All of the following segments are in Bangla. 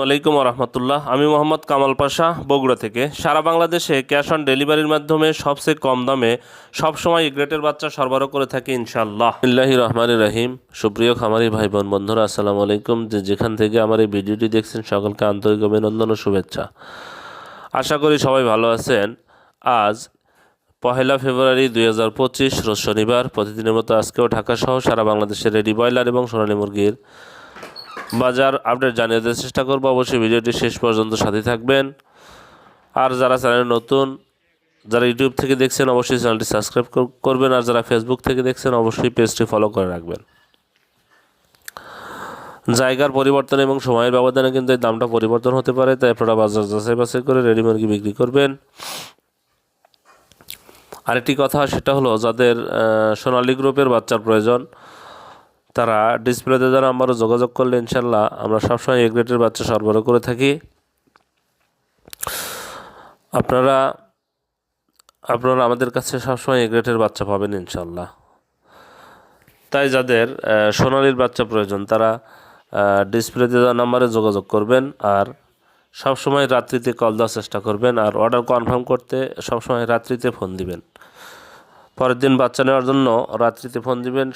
ওয়ালাইকুম রহমতুল্লাহ। আমি মোহাম্মদ কামাল পাশা, বগুড়া থেকে। সারা বাংলাদেশে ক্যাশ অন ডেলিভারির মাধ্যমে সবচেয়ে কম দামে সবসময় এ গ্রেটের বাচ্চা সরবরাহ করে থাকি ইনশাআল্লাহ। বিসমিল্লাহি রহমানির রহিম। সুপ্রিয় খামারি ভাই বোন বন্ধুরা, আসসালামু আলাইকুম। যেখান থেকে আমার এই ভিডিওটি দেখছেন সকলকে আন্তরিক অভিনন্দন ও শুভেচ্ছা। আশা করি সবাই ভালো আছেন। আজ 1 ফেব্রুয়ারি 2025 রোজ শনিবার। প্রতিদিনের মতো আজকেও ঢাকা সহ সারা বাংলাদেশের রেডি ব্রয়লার এবং সোনালী মুরগির বাজার আপডেট জানিয়ে দেওয়ার চেষ্টা করবো। অবশ্যই ভিডিওটি শেষ পর্যন্ত সাথে থাকবেন। আর যারা চ্যানেলে নতুন, যারা ইউটিউব থেকে দেখছেন অবশ্যই চ্যানেলটি সাবস্ক্রাইব করবেন। আর যারা ফেসবুক থেকে দেখছেন অবশ্যই পেজটি ফলো করে রাখবেন। জায়গার পরিবর্তন এবং সময়ের ব্যবধানে কিন্তু এই দামটা পরিবর্তন হতে পারে, তাই আপনারা বাজার যাচাই বাছাই করে রেডি মুরগি বিক্রি করবেন। আরেকটি কথা, সেটা হলো যাদের সোনালী গ্রুপের বাচ্চার প্রয়োজন তারা ডিসপ্লেতে যারা আমারও যোগাযোগ করলে ইনশাল্লাহ আমরা সবসময় এ গ্রেডের বাচ্চা সরবরাহ করে থাকি। আপনারা আমাদের কাছে সবসময় এ গ্রেডের বাচ্চা পাবেন ইনশাল্লাহ। তাই যাদের সোনালীর বাচ্চা প্রয়োজন তারা ডিসপ্লেতে দেওয়া নাম্বারে যোগাযোগ করবেন। আর সবসময় রাত্রিতে কল দেওয়ার চেষ্টা করবেন। আর অর্ডার কনফার্ম করতে সবসময় রাত্রিতে ফোন দিবেন। পরের দিন বাচ্চা নেওয়ার জন্য রাত্রিতে ফোন দিবেন।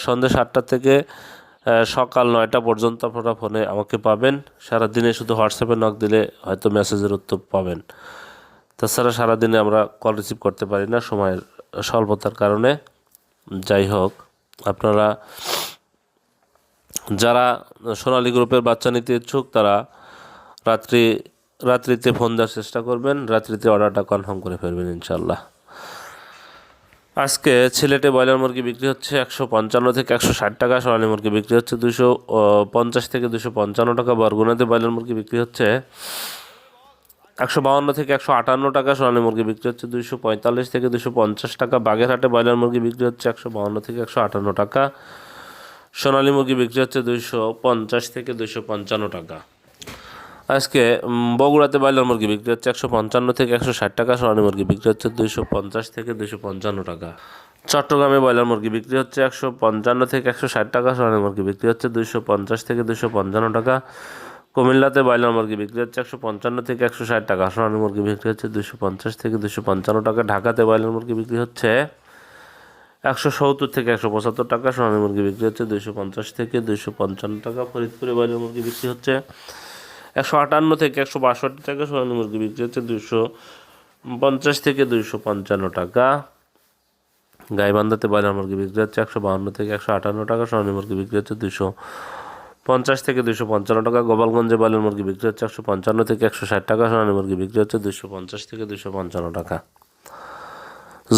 সন্ধ্যে 7টা থেকে সকাল 9টা পর্যন্ত আপনারা ফোনে আমাকে পাবেন। সারাদিনে শুধু হোয়াটসঅ্যাপে নক দিলে হয়তো মেসেজের উত্তর পাবেন। তাছাড়া সারাদিনে আমরা কল রিসিভ করতে পারি না সময়ের স্বল্পতার কারণে। যাই হোক, আপনারা যারা সোনালী গ্রুপের বাচ্চা নিতে ইচ্ছুক তারা রাত্রিতে ফোন দেওয়ার চেষ্টা করবেন। রাত্রিতে অর্ডারটা কনফার্ম করে ফেলবেন ইনশাল্লাহ। আজকে সিলেটে ব্রয়লার মুরগি বিক্রি হচ্ছে 155 থেকে 160 টাকা। সোনালী মুরগি বিক্রি হচ্ছে 250 থেকে 255 টাকা। বরগুনাতে ব্রয়লার মুরগি বিক্রি হচ্ছে 152 থেকে 158 টাকা। সোনালী মুরগি বিক্রি হচ্ছে 245 থেকে 250 টাকা। বাগেরহাটে ব্রয়লার মুরগি বিক্রি হচ্ছে 152 থেকে 158 টাকা। সোনালী মুরগি বিক্রি হচ্ছে 250 থেকে 255 টাকা। আজকে বগুড়াতে ব্রয়লার মুরগি বিক্রি হচ্ছে 155 থেকে 160 টাকা। সোনালী মুরগি বিক্রি হচ্ছে 250 থেকে 255 টাকা। চট্টগ্রামে ব্রয়লার মুরগি বিক্রি হচ্ছে 155 থেকে 160 টাকা। সোনালী মুরগি বিক্রি হচ্ছে 250 থেকে 255 টাকা। কুমিল্লাতে ব্রয়লার মুরগি বিক্রি হচ্ছে 155 থেকে 160 টাকা। সোনালী মুরগি বিক্রি হচ্ছে 250 থেকে 255 টাকা। ঢাকাতে ব্রয়লার মুরগি বিক্রি হচ্ছে 170 থেকে 175 টাকা। সোনালী মুরগি বিক্রি হচ্ছে 250 থেকে 255 টাকা। ফরিদপুরে ব্রয়লার মুরগি বিক্রি হচ্ছে 158 থেকে 162 টাকা। সোনালী মুরগি বিক্রি হচ্ছে 250 থেকে 255 টাকা। গাইবান্ধাতে ব্রয়লার মুরগি বিক্রি হচ্ছে 152 থেকে 158 টাকা। সোনালী মুরগি বিক্রি হচ্ছে 250 থেকে 255 টাকা। গোপালগঞ্জে ব্রয়লার মুরগি বিক্রি হচ্ছে 155 থেকে 160 টাকা। সোনালী মুরগি বিক্রি হচ্ছে 250 থেকে 255 টাকা।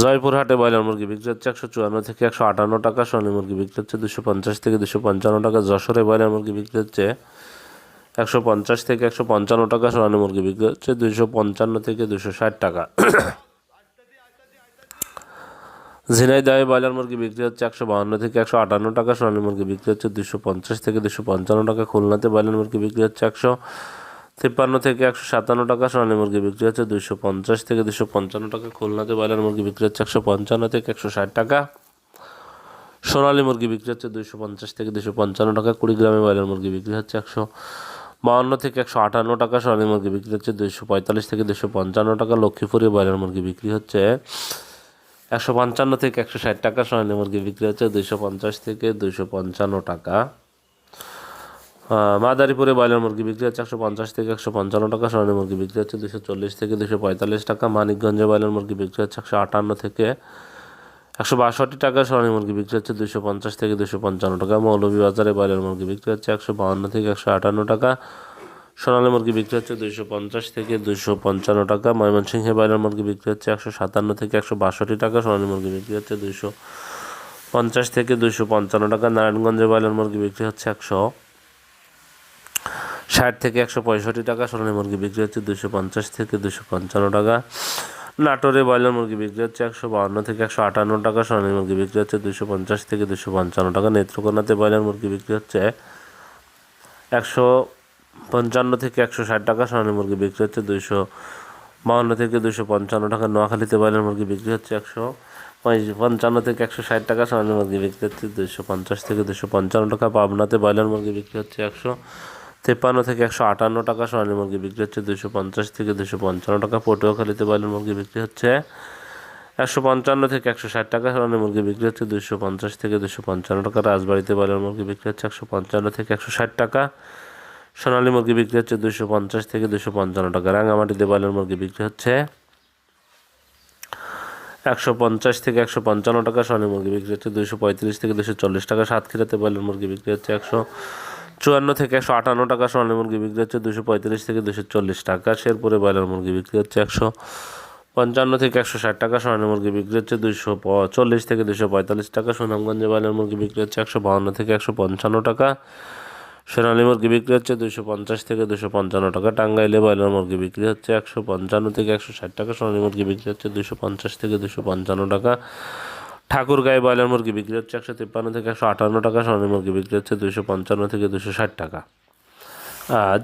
জয়পুরহাটে ব্রয়লার মুরগি বিক্রি হচ্ছে 154 থেকে 158 টাকা। সোনালী মুরগি বিক্রি হচ্ছে 250 থেকে 255 টাকা। যশোরে ব্রয়লার মুরগি বিক্রি হচ্ছে 150 থেকে 155 টাকা। সোনালী মুরগি বিক্রি হচ্ছে 255 থেকে 260 টাকা। ঝিনাইদহে ব্রয়লার মুরগি বিক্রি হচ্ছে 152 থেকে 158 টাকা। সোনালী মুরগি বিক্রি হচ্ছে 250 থেকে 255 টাকা। খুলনাতে ব্রয়লার মুরগি বিক্রি হচ্ছে 153 থেকে 157 টাকা। সোনালী মুরগি বিক্রি হচ্ছে 250 থেকে 255 টাকা। খুলনাতে ব্রয়লার মুরগি বিক্রি হচ্ছে 155 থেকে 160 টাকা। সোনালী মুরগি বিক্রি হচ্ছে 250 থেকে 255 টাকা। কুড়িগ্রামে ব্রয়লার মুরগি বিক্রি হচ্ছে 152 থেকে 158 টাকা। সোনালী মুরগি বিক্রি হচ্ছে 245 থেকে 255 টাকা। লক্ষ্মীপুরে ব্রয়লার মুরগি বিক্রি হচ্ছে 155 থেকে 160 টাকা। সোনালী মুরগি বিক্রি হচ্ছে 250 থেকে 255 টাকা। মাদারীপুরে ব্রয়লার মুরগি বিক্রি হচ্ছে 150 থেকে 155 টাকা। সোনালী মুরগি বিক্রি হচ্ছে 240 থেকে 245 টাকা। মানিকগঞ্জে ব্রয়লার মুরগি বিক্রি হচ্ছে 158 থেকে 162 টাকা। সোনালী মুরগি বিক্রি হচ্ছে 250 থেকে 255 টাকা। মৌলভীবাজারে ব্রয়লার মুরগি বিক্রি হচ্ছে 152 থেকে 158 টাকা। সোনালী মুরগি বিক্রি হচ্ছে 250 থেকে 255 টাকা। ময়মনসিংহে ব্রয়লার মুরগি বিক্রি হচ্ছে 157 থেকে 162 টাকা। সোনালী মুরগি বিক্রি হচ্ছে 250 থেকে 255 টাকা। নারায়ণগঞ্জে ব্রয়লার মুরগি বিক্রি হচ্ছে 160 থেকে 165 টাকা। সোনালী মুরগি বিক্রি হচ্ছে 250 থেকে 255 টাকা। নাটোরে ব্রয়লার মুরগি বিক্রি হচ্ছে 152 থেকে 158 টাকা। সোনালী মুরগি বিক্রি হচ্ছে 250 থেকে 255 টাকা। নেত্রকোনাতে ব্রয়লার মুরগি বিক্রি হচ্ছে 155 থেকে 160 টাকা। সোনালী মুরগি বিক্রি হচ্ছে 252 থেকে 255 টাকা। নোয়াখালীতে ব্রয়লার মুরগি বিক্রি হচ্ছে 155 থেকে 160 টাকা। সোনালী মুরগি বিক্রি হচ্ছে 250 থেকে 255 টাকা। পাবনাতে ব্রয়লার মুরগি বিক্রি হচ্ছে 53 থেকে 158 টাকা সোনালী মুরগি বিক্রি হচ্ছে 250 থেকে 255 টাকা। পটুয়াখালীতে ব্রয়লার মুরগি বিক্রি হচ্ছে 155 থেকে 160 টাকা সোনালী মুরগি বিক্রি হচ্ছে 250 থেকে 255 টাকা। রাজবাড়িতে ব্রয়লার মুরগি বিক্রি হচ্ছে 155 থেকে 160 টাকা সোনালী মুরগি বিক্রি হচ্ছে 250 থেকে 255 টাকা। রাঙামাটিতে ব্রয়লার মুরগি বিক্রি হচ্ছে 150 থেকে 155 টাকা সোনালী মুরগি বিক্রি হচ্ছে 235 থেকে 240 টাকা। সাতক্ষীরাতে ব্রয়লার মুরগি বিক্রি হচ্ছে 154 থেকে 158 টাকা সোনালী মুরগি বিক্রি হচ্ছে 235 থেকে 240 টাকা। শেরপুরে ব্রয়লার মুরগি বিক্রি হচ্ছে 155 থেকে 160 টাকা সোনালী মুরগি বিক্রি হচ্ছে 240 থেকে 245 টাকা। সুনামগঞ্জে ব্রয়লার মুরগি বিক্রি হচ্ছে 152 থেকে 155 টাকা সোনালী মুরগি বিক্রি হচ্ছে 250 থেকে 255 টাকা। টাঙ্গাইলে ব্রয়লার মুরগি বিক্রি হচ্ছে 155 থেকে 160 টাকা সোনালী মুরগি বিক্রি হচ্ছে 250 থেকে 255 টাকা। ঠাকুরগাঁয়ে ব্রয়লার মুরগি বিক্রি হচ্ছে 153 থেকে 158 টাকা সোনালী মুরগি বিক্রি হচ্ছে 255 থেকে 260 টাকা। আজ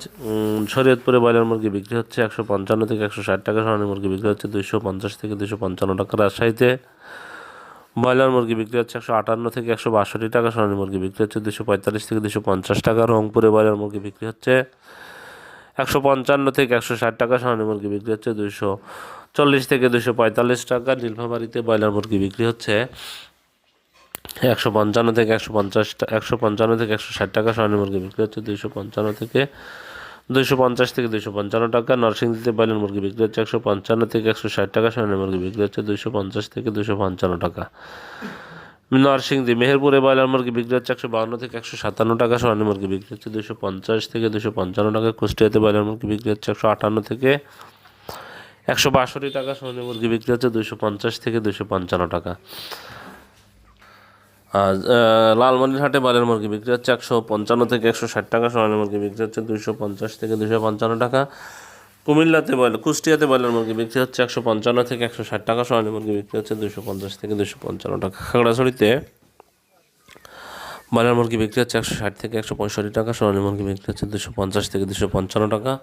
শরীয়তপুরে ব্রয়লার মুরগি বিক্রি হচ্ছে 155 থেকে 160 টাকা সোনালী মুরগি বিক্রি হচ্ছে 250 থেকে 255 টাকা। রাজশাহীতে ব্রয়লার মুরগি বিক্রি হচ্ছে 158 থেকে 162 টাকা সোনালী মুরগি বিক্রি হচ্ছে 245 থেকে 250 টাকা। রংপুরে ব্রয়লার মুরগি বিক্রি হচ্ছে 155 থেকে 160 টাকা সোনালী মুরগি বিক্রি হচ্ছে 240 থেকে 245 টাকা। নীলফামারীতে ব্রয়লার মুরগি বিক্রি হচ্ছে 155 থেকে 155 থেকে 160 টাকা সোনালী মুরগি বিক্রি হচ্ছে 255 থেকে 255 টাকা। নরসিংদীতে ব্রয়লার মুরগি বিক্রি হচ্ছে 155 থেকে 160 টাকা সোনালী মুরগি বিক্রি হচ্ছে 250 থেকে 255 টাকা। নরসিংদী মেহেরপুরে ব্রয়লার মুরগি বিক্রি হচ্ছে 152 থেকে 157 টাকা সোনালী মুরগি বিক্রি হচ্ছে 250 থেকে 255 টাকা। কুষ্টিয়াতে ব্রয়লার মুরগি বিক্রি হচ্ছে 158 থেকে 162 টাকা সোনালী মুরগি বিক্রি হচ্ছে 250 থেকে 255 টাকা। আর লালমনিরহাটে ব্রয়লার মুরগি বিক্রি হচ্ছে 155 থেকে 160 টাকা সোনালী মুরগি বিক্রি হচ্ছে 250 থেকে 255 টাকা। কুষ্টিয়াতে ব্রয়লার মুরগি বিক্রি হচ্ছে 155 থেকে 160 টাকা সোনালী মুরগি বিক্রি হচ্ছে 250 থেকে 255 টাকা। খাগড়াছড়িতে ব্রয়লার মুরগি বিক্রি হচ্ছে 160 থেকে 165 টাকা সোনালী মুরগি বিক্রি হচ্ছে 250 থেকে 255 টাকা।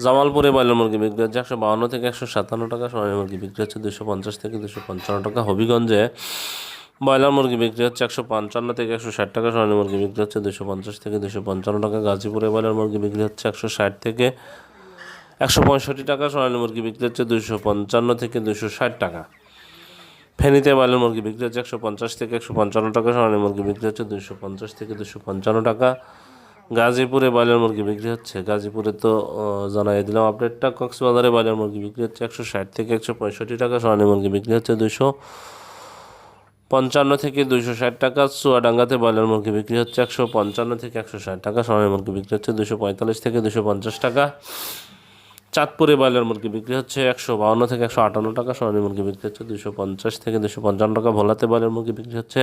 জামালপুরে ব্রয়লার মুরগি বিক্রি হচ্ছে 152 থেকে 157 টাকা সোনালী মুরগি বিক্রি হচ্ছে 250 থেকে 255 টাকা। হবিগঞ্জে ব্রয়লার মুরগি বিক্রি হচ্ছে 155 থেকে 160 টাকা সোনালী মুরগি বিক্রি হচ্ছে 250 থেকে 255 টাকা। গাজীপুরে ব্রয়লার মুরগি বিক্রি হচ্ছে 160 থেকে 165 টাকা সোনালী মুরগি বিক্রি হচ্ছে 255 থেকে 260 টাকা। ফেনীতে ব্রয়লার মুরগি বিক্রি হচ্ছে 150 থেকে 155 টাকা সোনালী মুরগি বিক্রি হচ্ছে 250 থেকে 255 টাকা। গাজীপুরে ব্রয়লার মুরগি বিক্রি হচ্ছে, গাজীপুরে তো জানাই দিলাম আপডেটটা। কক্সবাজারে ব্রয়লার মুরগি বিক্রি হচ্ছে 160 থেকে 165 টাকা সোনালী মুরগি বিক্রি হচ্ছে 255 থেকে 260 টাকা। চুয়াডাঙ্গাতে ব্রয়লার মুরগি বিক্রি হচ্ছে 155 থেকে 160 টাকা সোনালী মুরগি বিক্রি হচ্ছে 245 থেকে 250 টাকা। চাঁদপুরে ব্রয়লার মুরগি বিক্রি হচ্ছে 152 থেকে 158 টাকা সোনালী মুরগি বিক্রি হচ্ছে 250 থেকে 255 টাকা। ভোলাতে ব্রয়লার মুরগি বিক্রি হচ্ছে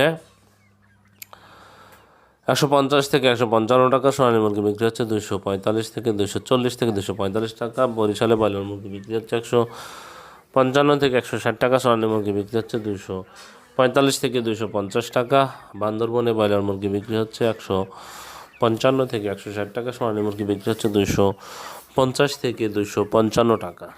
150 থেকে 155 টাকা সোনালী মুরগি বিক্রি হচ্ছে 245 থেকে 240 থেকে 245 টাকা। বরিশালে ব্রয়লার মুরগি বিক্রি হচ্ছে 155 থেকে 160 টাকা সোনালী মুরগি বিক্রি হচ্ছে 245 থেকে 250 টাকা। বান্দরবনে ব্রয়লার মুরগি বিক্রি হচ্ছে 155 থেকে 160 টাকা সোনালী মুরগি বিক্রি হচ্ছে 250 থেকে 255 টাকা।